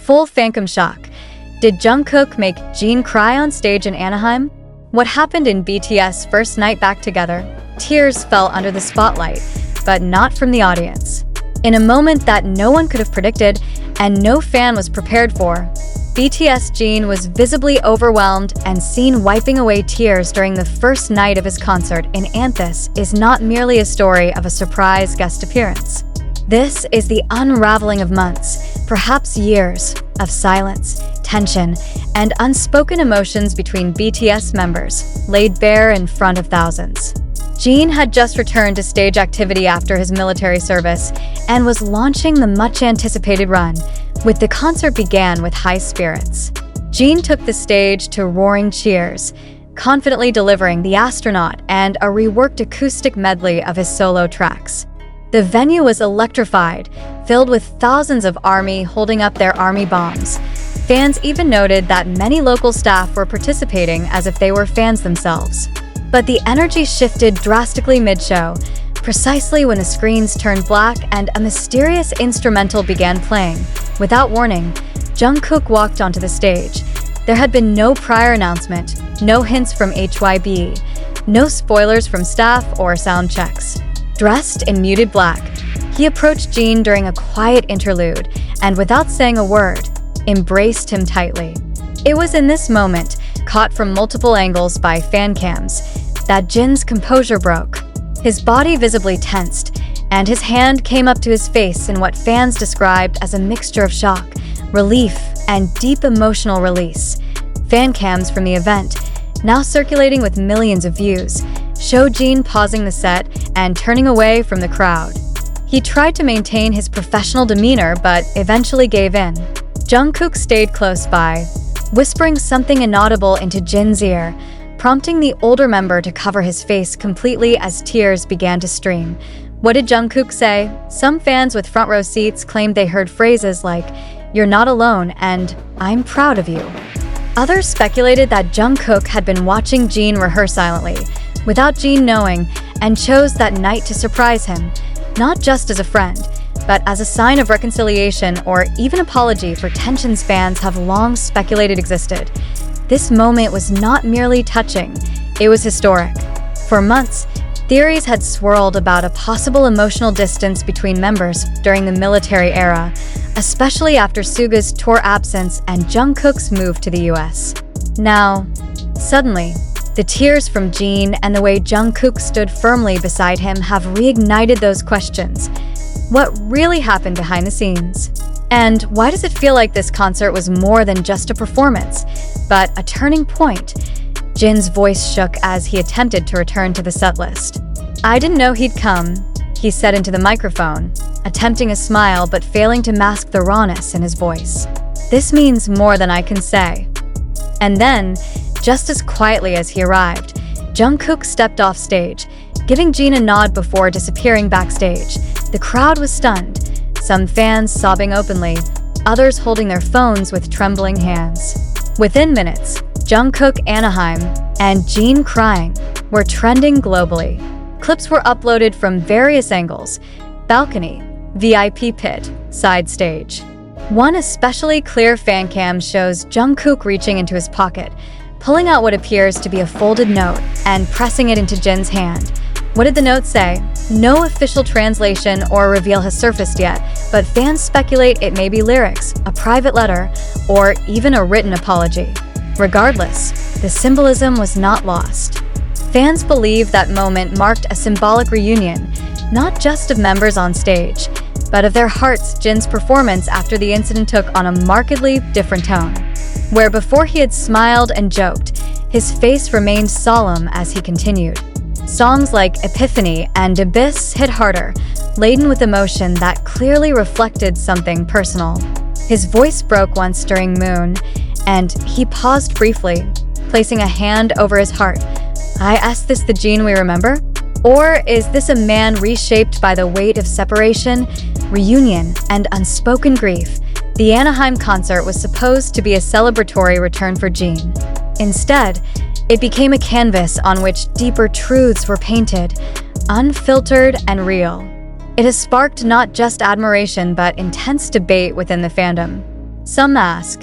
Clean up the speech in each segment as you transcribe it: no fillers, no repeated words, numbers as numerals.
full Fancam shock. Did Jungkook make Jin cry on stage in Anaheim? What happened in BTS' first night back together? Tears fell under the spotlight, but not from the audience. In a moment that no one could have predicted and no fan was prepared for, BTS Jin was visibly overwhelmed and seen wiping away tears during the first night of his concert in This is not merely a story of a surprise guest appearance. This is the unraveling of months, perhaps years, of silence, tension, and unspoken emotions between BTS members, laid bare in front of thousands. Jin had just returned to stage activity after his military service and was launching the much-anticipated run, with the concert began with high spirits. Jin took the stage to roaring cheers, confidently delivering The Astronaut and a reworked acoustic medley of his solo tracks. The venue was electrified, filled with thousands of ARMY holding up their ARMY bombs. Fans even noted that many local staff were participating as if they were fans themselves. But the energy shifted drastically mid-show, precisely when the screens turned black and a mysterious instrumental began playing. Without warning, Jungkook walked onto the stage. There had been no prior announcement, no hints from HYB, no spoilers from staff or sound checks. Dressed in muted black, he approached Jin during a quiet interlude and, without saying a word, embraced him tightly. It was in this moment, caught from multiple angles by fan cams, that Jin's composure broke. His body visibly tensed, and his hand came up to his face in what fans described as a mixture of shock, relief, and deep emotional release. Fan cams from the event, now circulating with millions of views, showed Jin pausing the set and turning away from the crowd. He tried to maintain his professional demeanor but eventually gave in. Jungkook stayed close by, whispering something inaudible into Jin's ear, prompting the older member to cover his face completely as tears began to stream. What did Jungkook say? Some fans with front row seats claimed they heard phrases like, "You're not alone," and "I'm proud of you." Others speculated that Jungkook had been watching Jin rehearse silently, without Jin knowing, and chose that night to surprise him, not just as a friend, but as a sign of reconciliation or even apology for tensions fans have long speculated existed. This moment was not merely touching, it was historic. For months, theories had swirled about a possible emotional distance between members during the military era, especially after Suga's tour absence and Jungkook's move to the US. Now, suddenly, the tears from Jin and the way Jungkook stood firmly beside him have reignited those questions. What really happened behind the scenes? And why does it feel like this concert was more than just a performance, but a turning point? Jin's voice shook as he attempted to return to the setlist. "I didn't know he'd come," he said into the microphone, attempting a smile but failing to mask the rawness in his voice. "This means more than I can say." And then, just as quietly as he arrived, Jungkook stepped off stage, giving Jin a nod before disappearing backstage. The crowd was stunned, some fans sobbing openly, others holding their phones with trembling hands. Within minutes, Jungkook ANAHEIM and Jin crying were trending globally. Clips were uploaded from various angles: balcony, VIP pit, side stage. One especially clear fan cam shows Jungkook reaching into his pocket, pulling out what appears to be a folded note and pressing it into Jin's hand. What did the note say? No official translation or reveal has surfaced yet, but fans speculate it may be lyrics, a private letter, or even a written apology. Regardless, the symbolism was not lost. Fans believe that moment marked a symbolic reunion, not just of members on stage, but of their hearts. Jin's performance after the incident took on a markedly different tone. Where before he had smiled and joked, his face remained solemn as he continued. Songs like Epiphany and Abyss hit harder, laden with emotion that clearly reflected something personal. His voice broke once during Moon, and he paused briefly, placing a hand over his heart. "I asked this the Jin we remember? Or is this a man reshaped by the weight of separation, reunion, and unspoken grief?" The ANAHEIM concert was supposed to be a celebratory return for Jin. Instead, it became a canvas on which deeper truths were painted, unfiltered and real. It has sparked not just admiration but intense debate within the fandom. Some ask,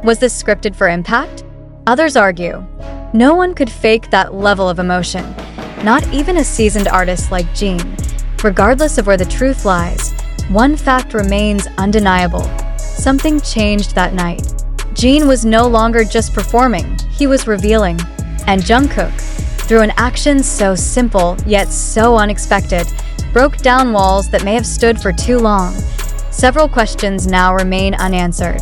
was this scripted for impact? Others argue, no one could fake that level of emotion, not even a seasoned artist like Jin. Regardless of where the truth lies, one fact remains undeniable. Something changed that night. Jin was no longer just performing, he was revealing. And Jungkook, through an action so simple yet so unexpected, broke down walls that may have stood for too long. Several questions now remain unanswered.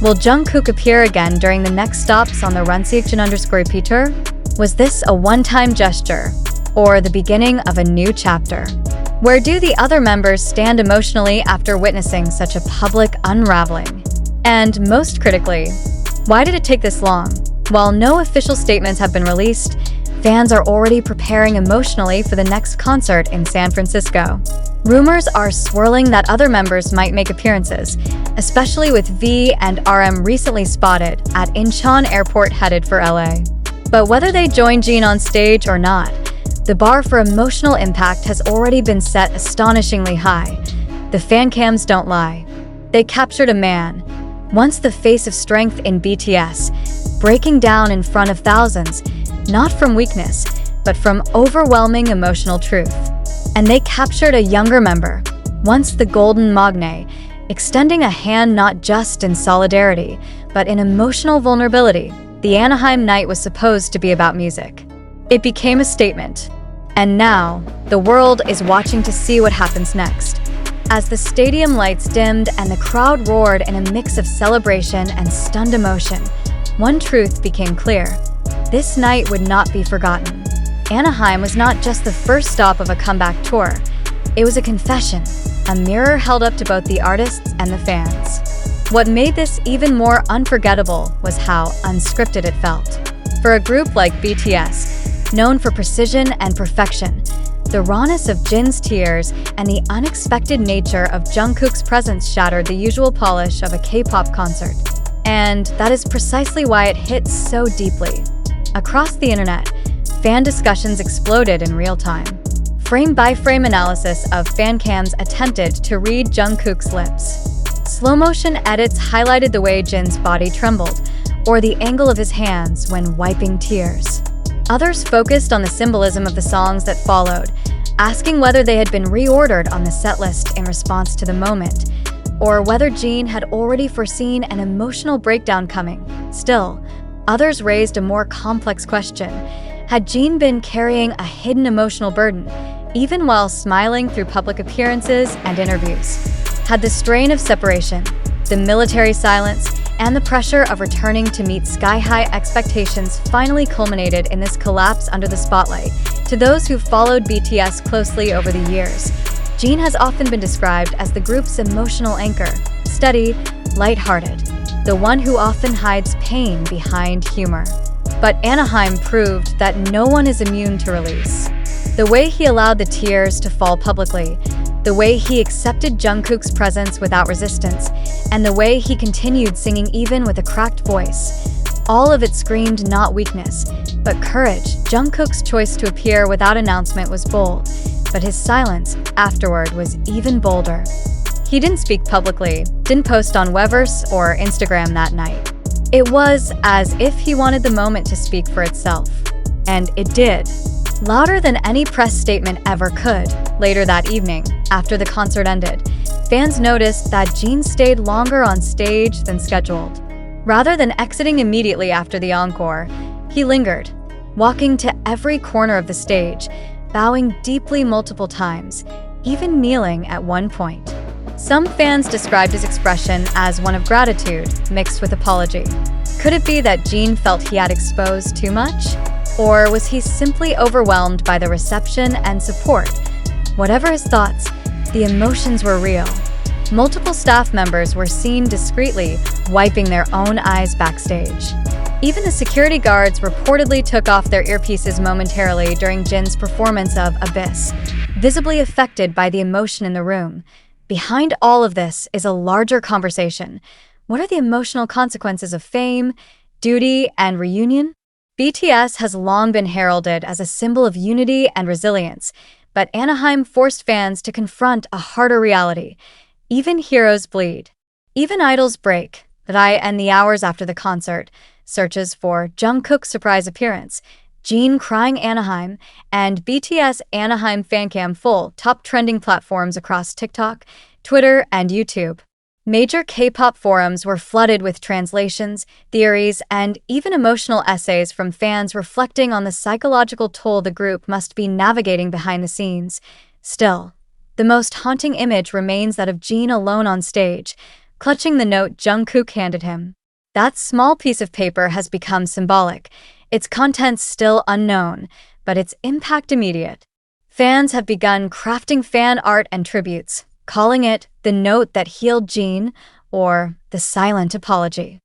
Will Jungkook appear again during the next stops on the Seokjin tour? Was this a one-time gesture, or the beginning of a new chapter? Where do the other members stand emotionally after witnessing such a public unraveling? And most critically, why did it take this long? While no official statements have been released, fans are already preparing emotionally for the next concert in San Francisco. Rumors are swirling that other members might make appearances, especially with V and RM recently spotted at Incheon Airport headed for LA. But whether they join Jin on stage or not, the bar for emotional impact has already been set astonishingly high. The fan cams don't lie. They captured a man, once the face of strength in BTS, breaking down in front of thousands, not from weakness, but from overwhelming emotional truth. And they captured a younger member, once the golden magne, extending a hand not just in solidarity, but in emotional vulnerability. The ANAHEIM night was supposed to be about music. It became a statement. And now, the world is watching to see what happens next. As the stadium lights dimmed and the crowd roared in a mix of celebration and stunned emotion, one truth became clear. This night would not be forgotten. ANAHEIM was not just the first stop of a comeback tour. It was a confession, a mirror held up to both the artists and the fans. What made this even more unforgettable was how unscripted it felt. For a group like BTS, known for precision and perfection, the rawness of Jin's tears and the unexpected nature of Jungkook's presence shattered the usual polish of a K-pop concert. And that is precisely why it hits so deeply. Across the internet, fan discussions exploded in real time. Frame-by-frame analysis of fan cams attempted to read Jungkook's lips. Slow-motion edits highlighted the way Jin's body trembled, or the angle of his hands when wiping tears. Others focused on the symbolism of the songs that followed, asking whether they had been reordered on the setlist in response to the moment, or whether Jin had already foreseen an emotional breakdown coming. Still, others raised a more complex question. Had Jin been carrying a hidden emotional burden, even while smiling through public appearances and interviews? Had the strain of separation, the military silence, and the pressure of returning to meet sky-high expectations finally culminated in this collapse under the spotlight? To those who've followed BTS closely over the years, Jin has often been described as the group's emotional anchor, steady, lighthearted, the one who often hides pain behind humor. But ANAHEIM proved that no one is immune to release. The way he allowed the tears to fall publicly, the way he accepted Jungkook's presence without resistance, and the way he continued singing even with a cracked voice, all of it screamed not weakness, but courage. Jungkook's choice to appear without announcement was bold, but his silence afterward was even bolder. He didn't speak publicly, didn't post on Weverse or Instagram that night. It was as if he wanted the moment to speak for itself. And it did. Louder than any press statement ever could. Later that evening, after the concert ended, fans noticed that Jin stayed longer on stage than scheduled. Rather than exiting immediately after the encore, he lingered, walking to every corner of the stage, bowing deeply multiple times, even kneeling at one point. Some fans described his expression as one of gratitude mixed with apology. Could it be that Jin felt he had exposed too much? Or was he simply overwhelmed by the reception and support? Whatever his thoughts, the emotions were real. Multiple staff members were seen discreetly wiping their own eyes backstage. Even the security guards reportedly took off their earpieces momentarily during Jin's performance of Abyss, visibly affected by the emotion in the room. Behind all of this is a larger conversation. What are the emotional consequences of fame, duty, and reunion? BTS has long been heralded as a symbol of unity and resilience, but ANAHEIM forced fans to confront a harder reality. Even heroes bleed. Even idols break. And the hours after the concert, searches for Jungkook's surprise appearance, Jin crying ANAHEIM, and BTS ANAHEIM Fancam full top trending platforms across TikTok, Twitter, and YouTube. Major K-pop forums were flooded with translations, theories, and even emotional essays from fans reflecting on the psychological toll the group must be navigating behind the scenes. Still, the most haunting image remains that of Jin alone on stage, clutching the note Jungkook handed him. That small piece of paper has become symbolic, its contents still unknown, but its impact immediate. Fans have begun crafting fan art and tributes, calling it the note that healed Jin or the silent apology.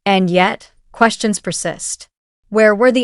And yet, questions persist. Where were the